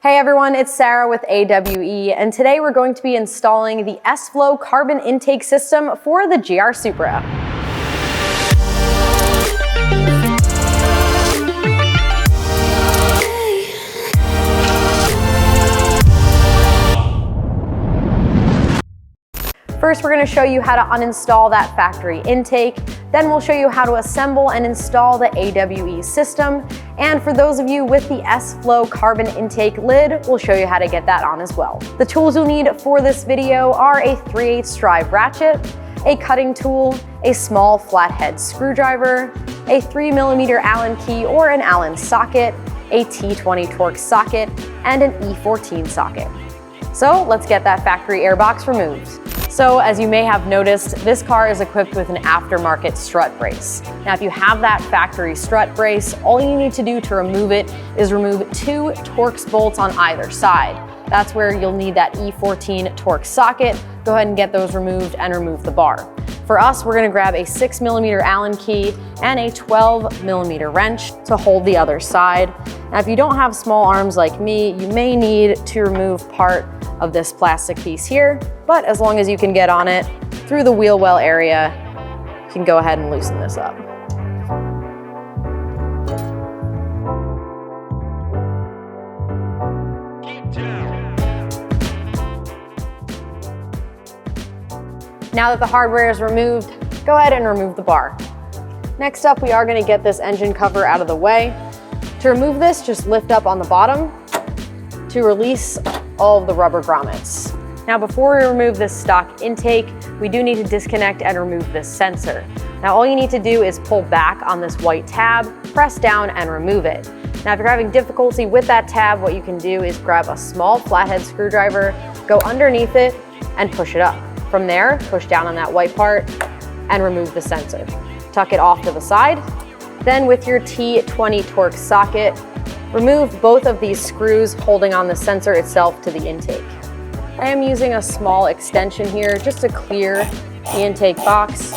Hey everyone, it's Sara with AWE, and today we're going to be installing the S-FLO Carbon Intake system for the GR Supra. First, we're going to show you how to uninstall that factory intake. Then we'll show you how to assemble and install the AWE system. And for those of you with the S-FLO Carbon Intake lid, we'll show you how to get that on as well. The tools you'll need for this video are a 3/8 drive ratchet, a cutting tool, a small flathead screwdriver, a 3mm Allen key or an Allen socket, a T20 Torx socket, and an E14 socket. So let's get that factory airbox removed. So as you may have noticed, this car is equipped with an aftermarket strut brace. Now, if you have that factory strut brace, all you need to do to remove it is remove 2 Torx bolts on either side. That's where you'll need that E14 Torx socket. Go ahead and get those removed and remove the bar. For us, we're gonna grab a 6mm Allen key and a 12mm wrench to hold the other side. Now, if you don't have small arms like me, you may need to remove part of this plastic piece here, but as long as you can get on it through the wheel well area, you can go ahead and loosen this up. Now that the hardware is removed, go ahead and remove the bar. Next up, we are going to get this engine cover out of the way. To remove this, just lift up on the bottom to release all of the rubber grommets. Now, before we remove this stock intake, we do need to disconnect and remove this sensor. Now, all you need to do is pull back on this white tab, press down and remove it. Now, if you're having difficulty with that tab, what you can do is grab a small flathead screwdriver, go underneath it and push it up. From there, push down on that white part and remove the sensor. Tuck it off to the side. Then with your T20 Torx socket, remove both of these screws holding on the sensor itself to the intake. I am using a small extension here just to clear the intake box,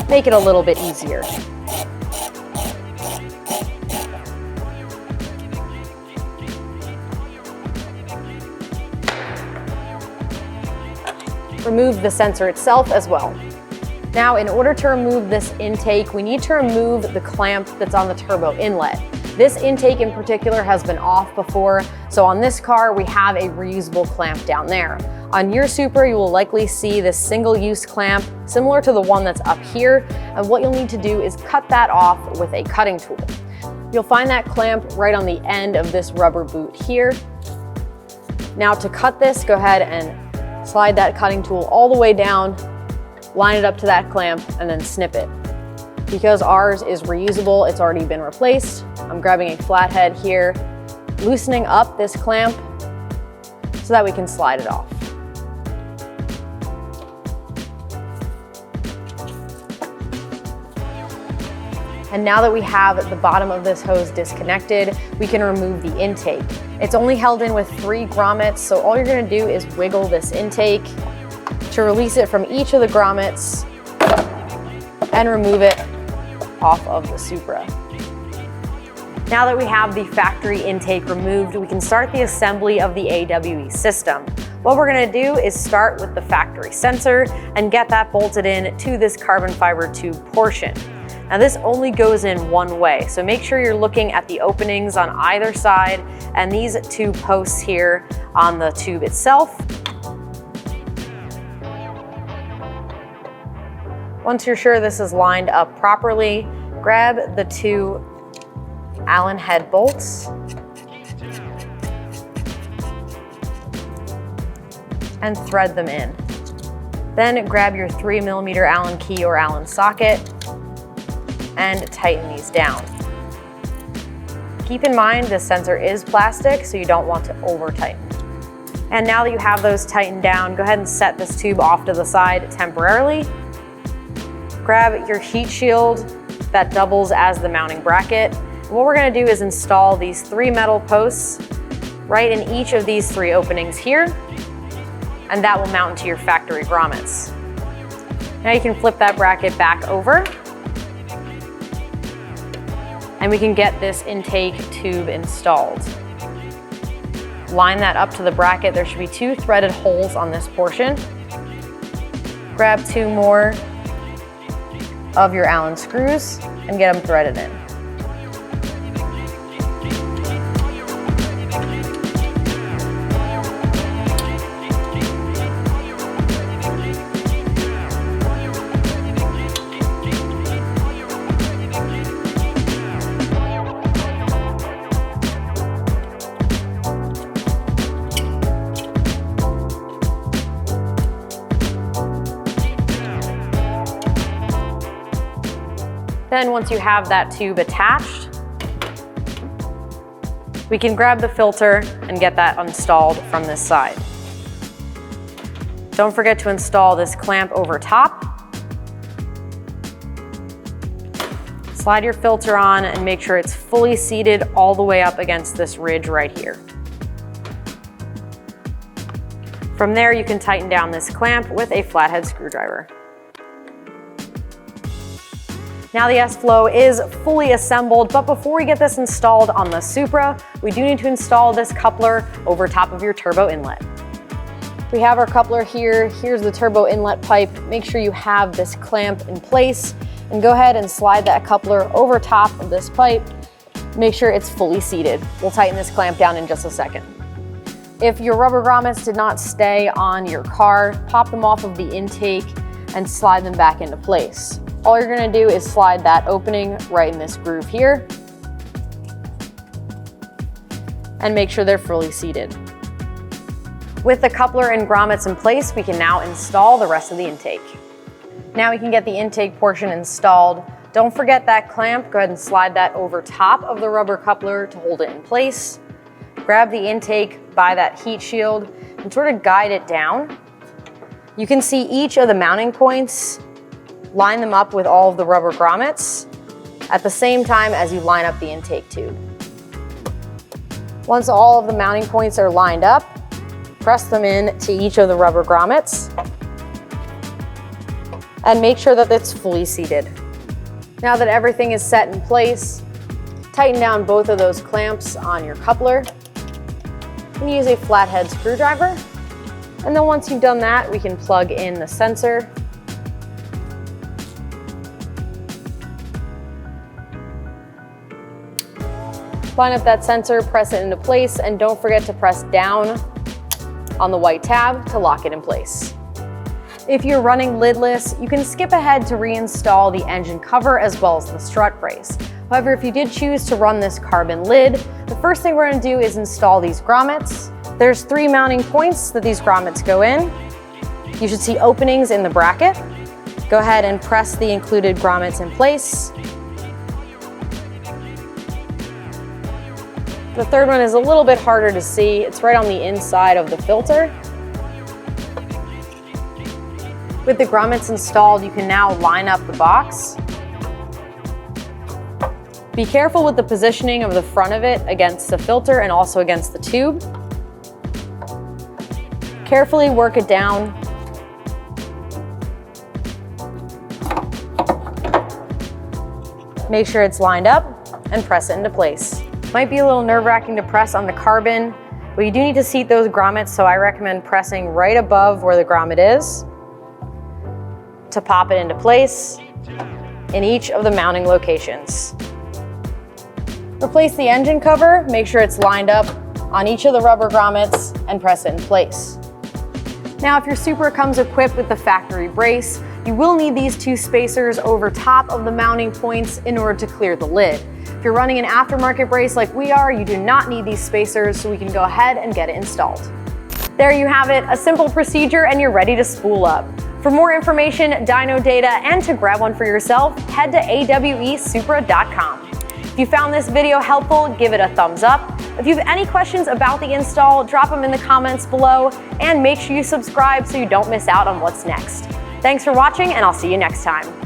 make it a little bit easier. Remove the sensor itself as well. Now, in order to remove this intake, we need to remove the clamp that's on the turbo inlet. This intake in particular has been off before, so on this car, we have a reusable clamp down there. On your Supra, you will likely see this single-use clamp, similar to the one that's up here, and what you'll need to do is cut that off with a cutting tool. You'll find that clamp right on the end of this rubber boot here. Now, to cut this, go ahead and slide that cutting tool all the way down, line it up to that clamp, and then snip it. Because ours is reusable, it's already been replaced, I'm grabbing a flathead here, loosening up this clamp so that we can slide it off. And now that we have the bottom of this hose disconnected, we can remove the intake. It's only held in with 3 grommets, so all you're gonna do is wiggle this intake to release it from each of the grommets and remove it off of the Supra. Now that we have the factory intake removed, we can start the assembly of the AWE system. What we're gonna do is start with the factory sensor and get that bolted in to this carbon fiber tube portion. Now, this only goes in one way, so make sure you're looking at the openings on either side and these 2 posts here on the tube itself. Once you're sure this is lined up properly, grab the 2 Allen head bolts and thread them in. Then grab your 3mm Allen key or Allen socket and tighten these down. Keep in mind this sensor is plastic, so you don't want to over tighten. And now that you have those tightened down, go ahead and set this tube off to the side temporarily. Grab your heat shield that doubles as the mounting bracket. And what we're gonna do is install these 3 metal posts right in each of these 3 openings here, and that will mount into your factory grommets. Now you can flip that bracket back over, and we can get this intake tube installed. line that up to the bracket. There should be 2 threaded holes on this portion. Grab 2 more of your Allen screws and get them threaded in. Then once you have that tube attached, we can grab the filter and get that installed from this side. Don't forget to install this clamp over top. Slide your filter on and make sure it's fully seated all the way up against this ridge right here. From there, you can tighten down this clamp with a flathead screwdriver. Now the S-FLO is fully assembled, but before we get this installed on the Supra, we do need to install this coupler over top of your turbo inlet. We have our coupler here. Here's the turbo inlet pipe. Make sure you have this clamp in place and go ahead and slide that coupler over top of this pipe. Make sure it's fully seated. We'll tighten this clamp down in just a second. If your rubber grommets did not stay on your car, pop them off of the intake and slide them back into place. All you're gonna do is slide that opening right in this groove here and make sure they're fully seated. With the coupler and grommets in place, we can now install the rest of the intake. Now we can get the intake portion installed. Don't forget that clamp. Go ahead and slide that over top of the rubber coupler to hold it in place. Grab the intake by that heat shield and sort of guide it down. You can see each of the mounting points. Line them up with all of the rubber grommets at the same time as you line up the intake tube. Once all of the mounting points are lined up, press them in to each of the rubber grommets and make sure that it's fully seated. Now that everything is set in place, tighten down both of those clamps on your coupler and use a flathead screwdriver. And then once you've done that, we can plug in the sensor. Line up that sensor, press it into place, and don't forget to press down on the white tab to lock it in place. If you're running lidless, you can skip ahead to reinstall the engine cover as well as the strut brace. However, if you did choose to run this carbon lid, the first thing we're going to do is install these grommets. There's 3 mounting points that these grommets go in. You should see openings in the bracket. Go ahead and press the included grommets in place. The third one is a little bit harder to see. It's right on the inside of the filter. With the grommets installed, you can now line up the box. Be careful with the positioning of the front of it against the filter and also against the tube. Carefully work it down. Make sure it's lined up and press it into place. Might be a little nerve-wracking to press on the carbon, but you do need to seat those grommets, so I recommend pressing right above where the grommet is to pop it into place in each of the mounting locations. Replace the engine cover, make sure it's lined up on each of the rubber grommets and press it in place. Now, if your Supra comes equipped with the factory brace, you will need these 2 spacers over top of the mounting points in order to clear the lid. If you're running an aftermarket brace like we are, you do not need these spacers, so we can go ahead and get it installed. There you have it, a simple procedure and you're ready to spool up. For more information, dyno data, and to grab one for yourself, head to awesupra.com. If you found this video helpful, give it a thumbs up. If you have any questions about the install, drop them in the comments below, and make sure you subscribe so you don't miss out on what's next. Thanks for watching, and I'll see you next time.